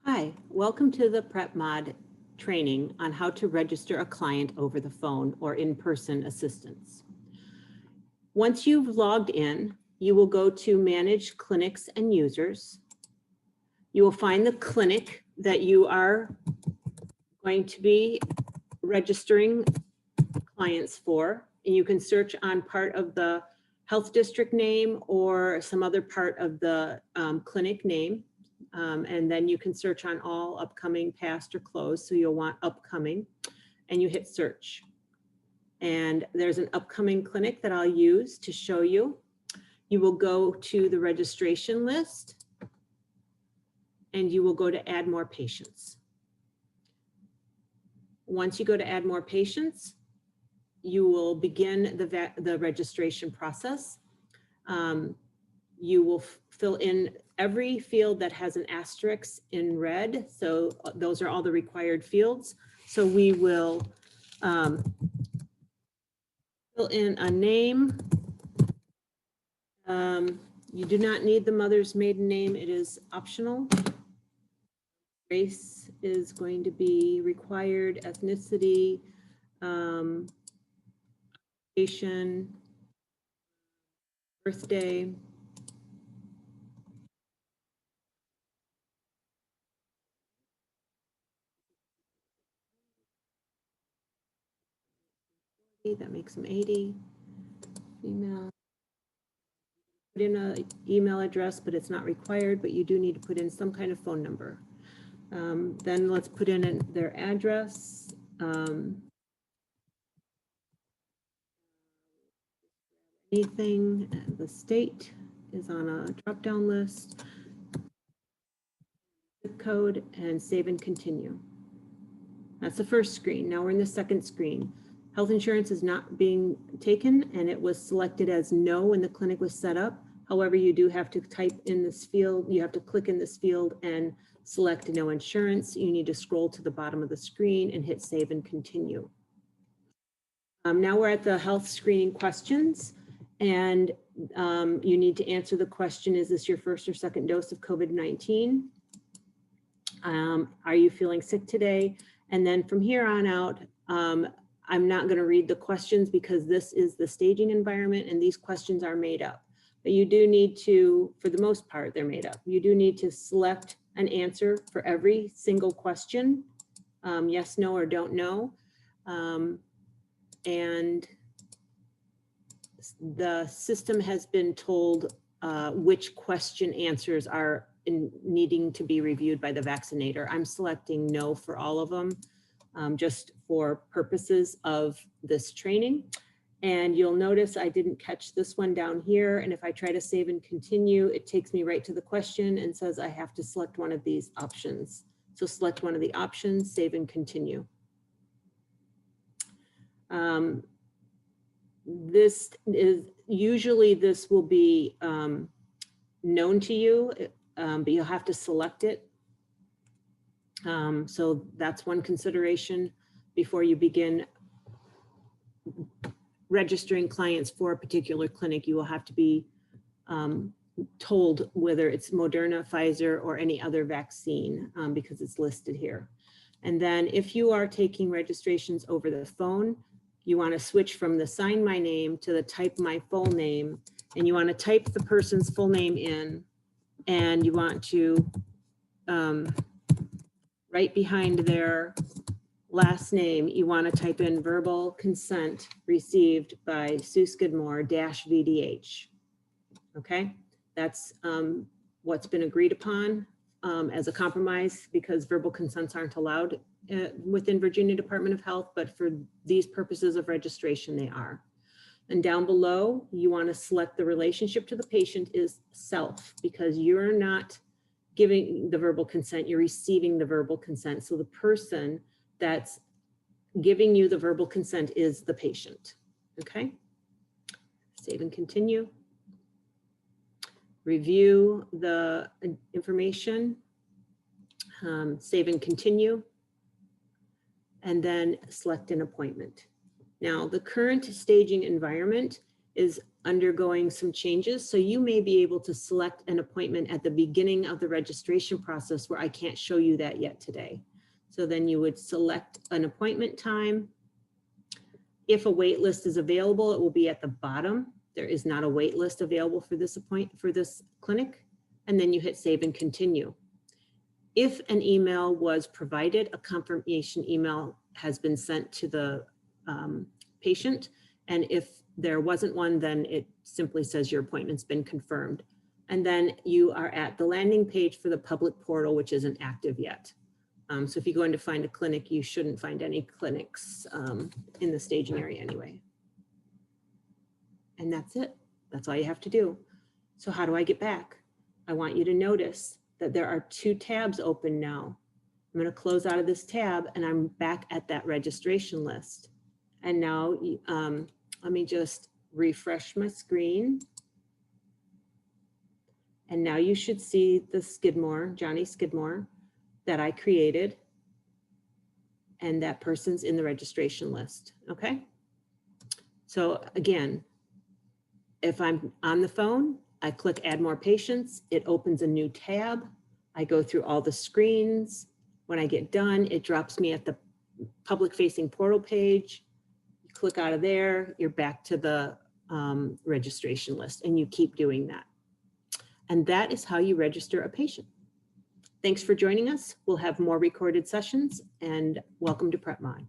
Hi, welcome to the PrepMod training on how to register a client over the phone or in-person assistance. Once you've logged in, you will go to Manage Clinics and Users. You will find the clinic that you are going to be registering clients for, and you can search on part of the health district name or some other part of the clinic name. And then you can search on all upcoming, past, or closed. So you'll want upcoming, and you hit search. And there's an upcoming clinic that I'll use to show you. You will go to the registration list, and you will go to add more patients. Once you go to add more patients, you will begin the registration process. You will fill in every field that has an asterisk in red. So those are all the required fields. So we will fill in a name. You do not need the mother's maiden name. It is optional. Race is going to be required, ethnicity, occupation, birthday. That makes them 80. Female. Put in an email address, but it's not required, but you do need to put in some kind of phone number. Then let's put in their address. Anything, the state is on a drop-down list. Zip code and save and continue. That's the first screen. Now we're in the second screen. Health insurance is not being taken, and it was selected as no when the clinic was set up. However, you do have to type in this field. You have to click in this field and select no insurance. You need to scroll to the bottom of the screen and hit save and continue. Now we're at the health screening questions, and you need to answer the question, is this your first or second dose of COVID-19? Are you feeling sick today? And then from here on out, I'm not going to read the questions because this is the staging environment and these questions are made up. But you do need to, for the most part, they're made up. You do need to select an answer for every single question, yes, no, or don't know. And the system has been told which question answers are needing to be reviewed by the vaccinator. I'm selecting no for all of them, just for purposes of this training. And you'll notice I didn't catch this one down here. And if I try to save and continue, it takes me right to the question and says I have to select one of these options. So select one of the options, save and continue. This will be known to you, but you'll have to select it. So that's one consideration before you begin registering clients for a particular clinic. You will have to be told whether it's Moderna, Pfizer, or any other vaccine because it's listed here. And then if you are taking registrations over the phone, you want to switch from the sign my name to the type my full name, and you want to type the person's full name in, and you want to right behind their last name, you want to type in verbal consent received by Sue Skidmore -VDH. Okay, that's what's been agreed upon as a compromise because verbal consents aren't allowed within Virginia Department of Health, but for these purposes of registration, they are. And down below, you want to select the relationship to the patient is self, because you're not giving the verbal consent, you're receiving the verbal consent. So the person that's giving you the verbal consent is the patient. Okay, save and continue. Review the information, save and continue, and then select an appointment. Now, the current staging environment is undergoing some changes. So you may be able to select an appointment at the beginning of the registration process where I can't show you that yet today. So then you would select an appointment time. If a wait list is available, it will be at the bottom. There is not a wait list available for this clinic. And then you hit save and continue. If an email was provided, a confirmation email has been sent to the patient. And if there wasn't one, then it simply says your appointment's been confirmed. And then you are at the landing page for the public portal, which isn't active yet. So if you go in to find a clinic, you shouldn't find any clinics in the staging area anyway. And that's it. That's all you have to do. So how do I get back? I want you to notice that there are 2 tabs open now. I'm going to close out of this tab and I'm back at that registration list. And now let me just refresh my screen. And now you should see the Skidmore, Johnny Skidmore, that I created. And that person's in the registration list, okay? So again, if I'm on the phone, I click add more patients, it opens a new tab. I go through all the screens. When I get done, it drops me at the public facing portal page. You click out of there, you're back to the registration list, and you keep doing that. And that is how you register a patient. Thanks for joining us. We'll have more recorded sessions, and welcome to PrepMod.